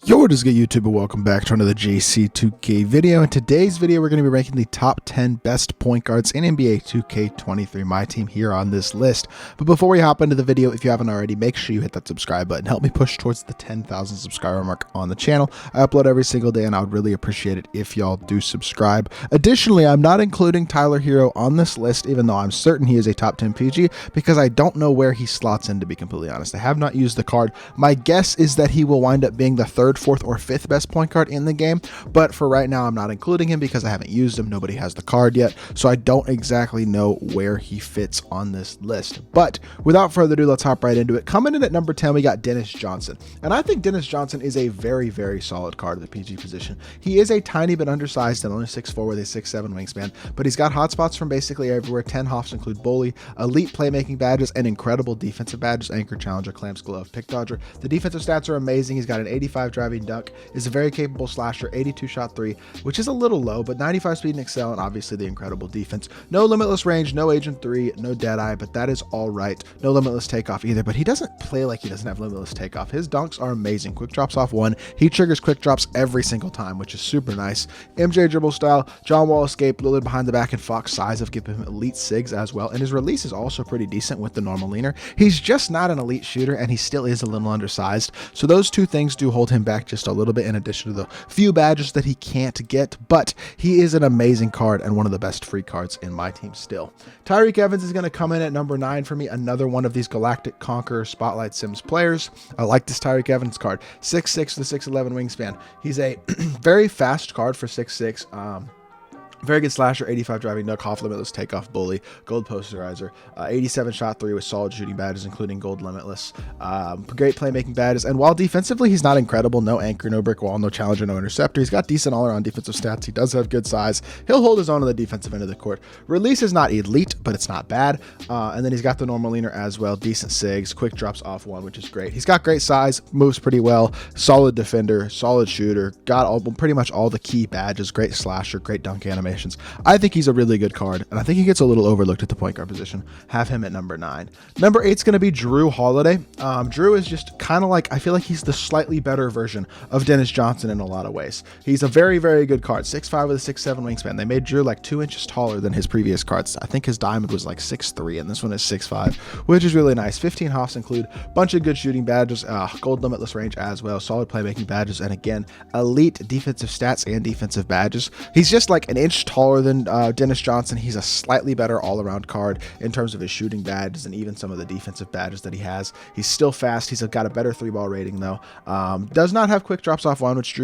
Yo, what is good, YouTube, and welcome back to another JC2K video. In today's video, we're going to be ranking the top 10 best point guards in NBA 2K23 MyTEAM here on this list. But before we hop into the video, if you haven't already, make sure you hit that subscribe button. Help me push towards the 10,000 subscriber mark on the channel. I upload every single day, and I would really appreciate it if y'all do subscribe. Additionally, I'm not including Tyler Hero on this list, even though I'm certain he is a top 10 PG, because I don't know where he slots in, to be completely honest. I have not used the card. My guess is that he will wind up being the third, fourth, or fifth best point guard in the game, but for right now I'm not including him because I haven't used him. Nobody has the card yet, so I don't exactly know where he fits on this list. But without further ado, let's hop right into it. Coming in at number 10, we got Dennis Johnson, and I think Dennis Johnson is a very, very solid card at the PG position. He is a tiny bit undersized and only 6'4" with a 6'7" wingspan, but he's got hotspots from basically everywhere. 10 hops include bully, elite playmaking badges, and incredible defensive badges: anchor, challenger, clamps, glove, pick dodger. The defensive stats are amazing. He's got an 85 driving dunk, is a very capable slasher, 82 shot three, which is a little low, but 95 speed and excel, and obviously the incredible defense. No limitless range, no agent 3, no dead eye, but that is all right. No limitless takeoff either, but he doesn't play like he doesn't have limitless takeoff. His dunks are amazing. Quick drops off one. He triggers quick drops every single time, which is super nice. MJ dribble style, John Wall escape, Lillard behind the back, and Fox size of give him elite sigs as well, and his release is also pretty decent with the normal leaner. He's just not an elite shooter, and he still is a little undersized, so those two things do hold him back just a little bit, in addition to the few badges that he can't get. But he is an amazing card and one of the best free cards in my team still. Tyreke Evans is going to come in at number 9 for me, another one of these Galactic Conqueror Spotlight Sims players. I like this Tyreke Evans card. 6'6" with a 6'11" wingspan. He's a very fast card for 6'6". Very good slasher, 85 driving dunk, off limitless takeoff, bully, gold posterizer, 87 shot three with solid shooting badges, including gold limitless. Great playmaking badges, and while defensively he's not incredible, no anchor, no brick wall, no challenger, no interceptor, he's got decent all-around defensive stats. He does have good size. He'll hold his own on the defensive end of the court. Release is not elite, but it's not bad. And then he's got the normal leaner as well, decent sigs, quick drops off one, which is great. He's got great size, moves pretty well, solid defender, solid shooter, got pretty much all the key badges, great slasher, great dunk animation. I think he's a really good card, and I think he gets a little overlooked at the point guard position. Have him at number 9. Number 8 is going to be Drew Holiday. Drew is just kind of like, I feel like he's the slightly better version of Dennis Johnson in a lot of ways. He's a very, very good card. 6'5" with a 6'7" wingspan. They made Drew like 2 inches taller than his previous cards. I think his diamond was like 6'3", and this one is 6'5", which is really nice. 15 hops include a bunch of good shooting badges, gold limitless range as well, solid playmaking badges, and again, elite defensive stats and defensive badges. He's just like an inch taller than Dennis Johnson. He's a slightly better all-around card in terms of his shooting badges and even some of the defensive badges that he has. He's still fast. He's got a better 3-ball rating though. Does not have quick drops off one, which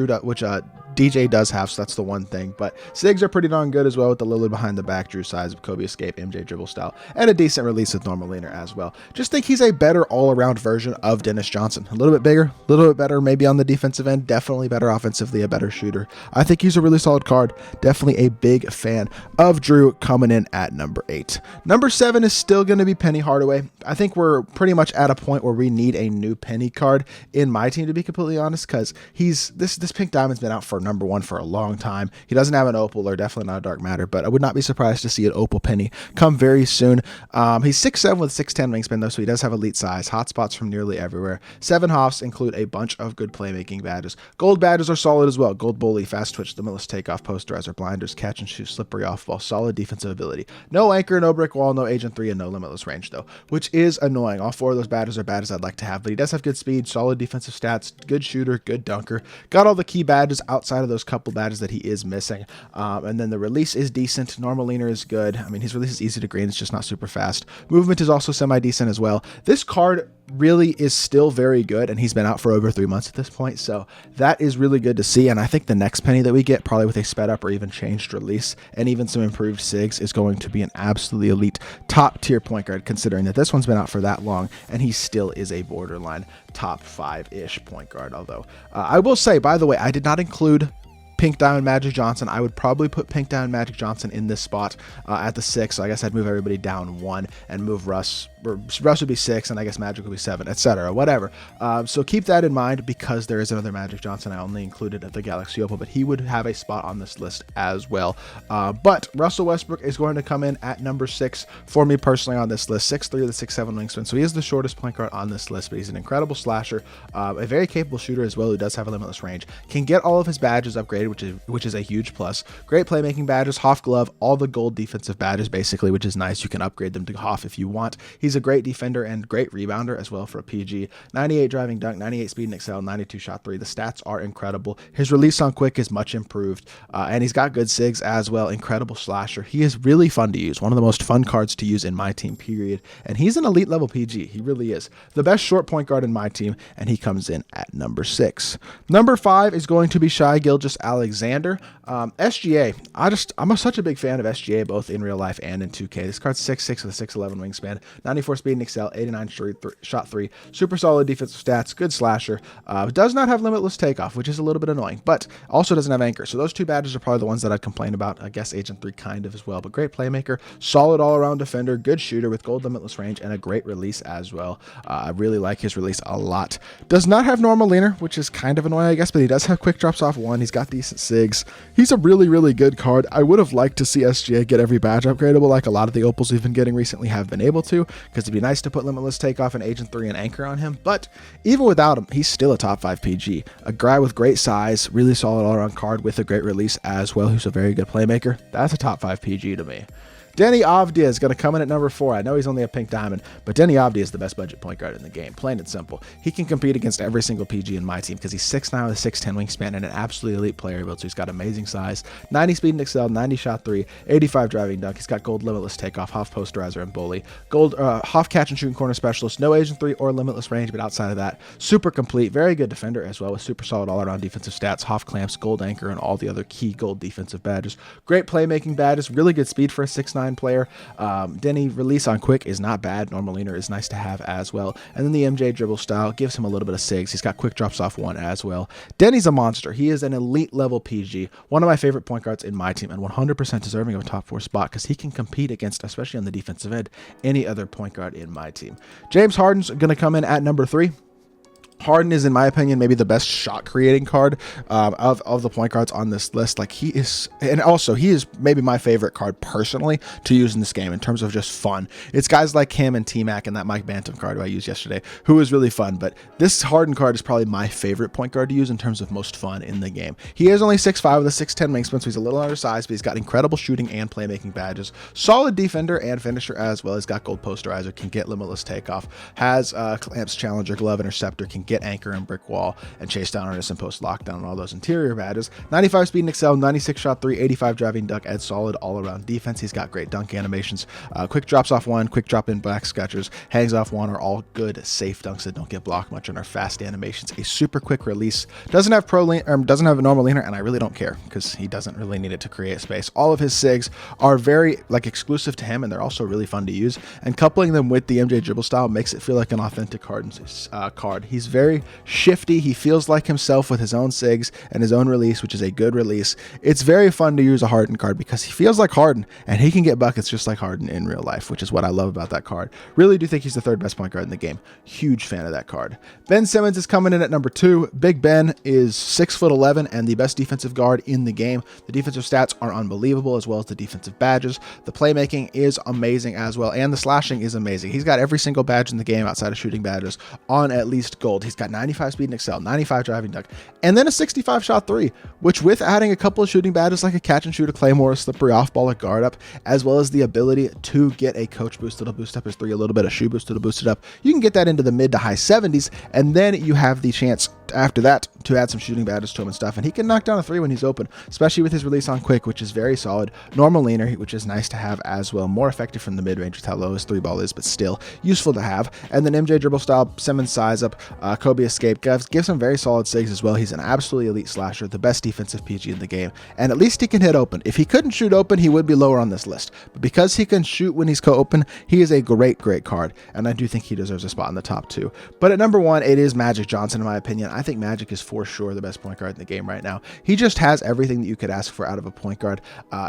DJ does have, so that's the one thing. But sigs are pretty darn good as well, with the Lillard behind the back, Drew size of Kobe escape, MJ dribble style, and a decent release with normal leaner as well. Just think he's a better all-around version of Dennis Johnson. A little bit bigger, a little bit better maybe on the defensive end, definitely better offensively, a better shooter. I think he's a really solid card. Definitely a big fan of Drew, coming in at number 8. Number 7 is still going to be Penny Hardaway. I think we're pretty much at a point where we need a new Penny card in my team, to be completely honest, because this pink diamond's been out for number 1 for a long time. He doesn't have an opal, or definitely not a dark matter, but I would not be surprised to see an opal Penny come very soon. He's 6'7" with 6'10" wingspan though, so he does have elite size, hotspots from nearly everywhere. 7 hops include a bunch of good playmaking badges. Gold badges are solid as well. Gold bully, fast twitch, limitless takeoff, posterizer, blinders, catch and shoot, slippery off ball, solid defensive ability. No anchor, no brick wall, no agent 3, and no limitless range though, which is annoying. All 4 of those badges are badges I'd like to have, but he does have good speed, solid defensive stats, good shooter, good dunker. Got all the key badges outside of those couple badges that he is missing. And then the release is decent. Normal leaner is good. I mean, his release is easy to green. It's just not super fast. Movement is also semi-decent as well. This card really is still very good, and he's been out for over 3 months at this point, so that is really good to see. And I think the next Penny that we get, probably with a sped up or even changed release and even some improved sigs, is going to be an absolutely elite top tier point guard, considering that this one's been out for that long and he still is a borderline top 5-ish point guard. Although I will say, by the way, I did not include Pink Diamond Magic Johnson. I would probably put Pink Diamond Magic Johnson in this spot at the 6, so I guess I'd move everybody down 1 and move Russ Russ would be 6, and I guess Magic would be 7, etc. Whatever. So keep that in mind, because there is another Magic Johnson. I only included at the Galaxy Opal, but he would have a spot on this list as well. But Russell Westbrook is going to come in at number 6 for me personally on this list. 6'3" with a 6'7" wingspan. So he is the shortest point guard on this list, but he's an incredible slasher, a very capable shooter as well, who does have a limitless range. Can get all of his badges upgraded, which is a huge plus. Great playmaking badges, Hoff glove, all the gold defensive badges basically, which is nice. You can upgrade them to Hoff if you want. He's a great defender and great rebounder as well for a PG. 98 driving dunk, 98 speed and excel, 92 shot 3. The stats are incredible. His release on quick is much improved, and he's got good sigs as well. Incredible slasher. He is really fun to use. One of the most fun cards to use in my team, period. And he's an elite level PG. He really is. The best short point guard in my team, and he comes in at number 6. Number 5 is going to be Shai Gilgeous-Alexander. SGA. I'm such a big fan of SGA, both in real life and in 2K. This card's 6'6" with a 6'11" wingspan, 94 speed and excel, 89 shot 3, super solid defensive stats, good slasher. Does not have limitless takeoff, which is a little bit annoying, but also doesn't have anchor. So those two badges are probably the ones that I'd complain about. I guess Agent 3 kind of as well, but great playmaker, solid all-around defender, good shooter with gold limitless range, and a great release as well. I really like his release a lot. Does not have normal leaner, which is kind of annoying, I guess, but he does have quick drops off 1. He's got decent sigs. He's a really, really good card. I would have liked to see SGA get every badge upgradable like a lot of the opals we've been getting recently have been able to, because it'd be nice to put limitless takeoff and Agent 3 and anchor on him, but even without him, he's still a top 5 PG. A guy with great size, really solid all-around card with a great release as well, who's a very good playmaker. That's a top 5 PG to me. Denny Avdia is going to come in at number 4. I know he's only a pink diamond, but Denny Avdia is the best budget point guard in the game, plain and simple. He can compete against every single PG in my team because he's 6'9" with a 6'10" wingspan and an absolutely elite player build, so he's got amazing size, 90 speed and excel, 90 shot 3, 85 driving dunk. He's got gold limitless takeoff, Hoff posterizer, and bully. Gold Hoff catch and shooting corner specialist, no Agent 3 or limitless range, but outside of that, super complete, very good defender as well with super solid all-around defensive stats, Hoff clamps, gold anchor, and all the other key gold defensive badges. Great playmaking badges, really good speed for a 6'9" player. Denny release on quick is not bad. Normal leaner is nice to have as well. And then the MJ dribble style gives him a little bit of sigs. He's got quick drops off 1 as well. Denny's a monster. He is an elite level PG. One of my favorite point guards in my team and 100% deserving of a top 4 spot because he can compete against, especially on the defensive end, any other point guard in my team. James Harden's going to come in at number 3. Harden is, in my opinion, maybe the best shot creating card of the point guards on this list. Like, he is, and also he is maybe my favorite card personally to use in this game in terms of just fun. It's guys like him and T-Mac and that Mike Bantam card who I used yesterday, who is really fun. But this Harden card is probably my favorite point guard to use in terms of most fun in the game. He is only 6'5" with a 6'10" wingspan, so he's a little undersized, but he's got incredible shooting and playmaking badges. Solid defender and finisher as well. He's got gold posterizer, can get limitless takeoff, has clamps, challenger, glove, interceptor, can get anchor and brick wall, and chase down artist and post lockdown and all those interior badges. 95 speed and excel, 96 shot 3, 85 driving dunk, and solid all-around defense. He's got great dunk animations, quick drops off 1, quick drop in back sketchers, hangs off 1 are all good safe dunks that don't get blocked much and are fast animations. A super quick release. Doesn't have doesn't have a normal leaner, and I really don't care because he doesn't really need it to create space. All of his sigs are very exclusive to him, and they're also really fun to use. And coupling them with the MJ dribble style makes it feel like an authentic card. He's very shifty. He feels like himself with his own sigs and his own release, which is a good release. It's very fun to use a Harden card because he feels like Harden and he can get buckets just like Harden in real life, which is what I love about that card. Really do think he's the 3rd best point guard in the game. Huge fan of that card. Ben Simmons is coming in at number 2. Big Ben is 6'11" and the best defensive guard in the game. The defensive stats are unbelievable, as well as the defensive badges. The playmaking is amazing as well, and the slashing is amazing. He's got every single badge in the game outside of shooting badges on at least gold. He's got 95 speed and excel, 95 driving dunk, and then a 65 shot 3, which with adding a couple of shooting badges like a catch and shoot, a claymore, a slippery off ball, a guard up, as well as the ability to get a coach boost that'll boost up his 3, a little bit of shoe boost that'll boost it up. You can get that into the mid to high 70s, and then you have the chance after that to add some shooting badges to him and stuff, and he can knock down a 3 when he's open, especially with his release on quick, which is very solid. Normal leaner, which is nice to have as well. More effective from the mid-range with how low his 3 ball is, but still useful to have. And then MJ dribble style, Simmons size up, Kobe escape, gives him very solid sigs as well. He's an absolutely elite slasher, the best defensive PG in the game, and at least he can hit open. If he couldn't shoot open, he would be lower on this list, but because he can shoot when he's co-open, he is a great card, and I do think he deserves a spot in the top 2. But at number 1, it is Magic Johnson, in my opinion. I I think Magic is for sure the best point guard in the game right now. He just has everything that you could ask for out of a point guard.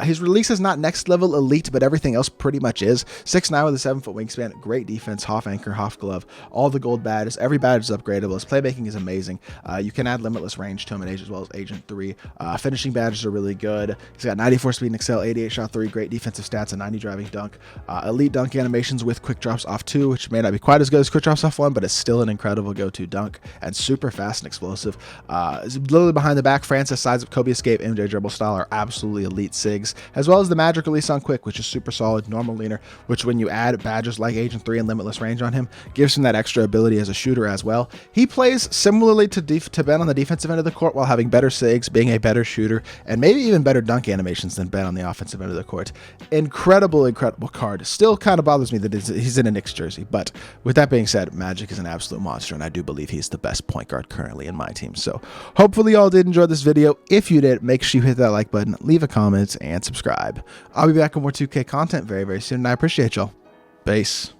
His release is not next level elite, but everything else pretty much is. 6'9" with a 7-foot wingspan, great defense, half anchor, half glove, all the gold badges. Every badge is upgradable. His playmaking is amazing. You can add limitless range to him in Age as well as Agent 3. Finishing badges are really good. He's got 94 speed and excel, 88 shot 3, great defensive stats, and 90 driving dunk. Elite dunk animations with quick drops off 2, which may not be quite as good as quick drops off 1, but it's still an incredible go-to dunk, and super fast and explosive. Literally behind the back, Francis, sides of Kobe Escape, MJ dribble style are absolutely elite SIGs, as well as the Magic release on quick, which is super solid, normal leaner, which when you add badges like Agent 3 and limitless range on him, gives him that extra ability as a shooter as well. He plays similarly to Ben on the defensive end of the court while having better SIGs, being a better shooter, and maybe even better dunk animations than Ben on the offensive end of the court. Incredible card. Still kind of bothers me that he's in a Knicks jersey, but with that being said, Magic is an absolute monster, and I do believe he's the best point guard currently in my team. So hopefully y'all did enjoy this video. If you did, make sure you hit that like button, leave a comment, and subscribe. I'll be back with more 2K content very, very soon, and I appreciate y'all. Peace.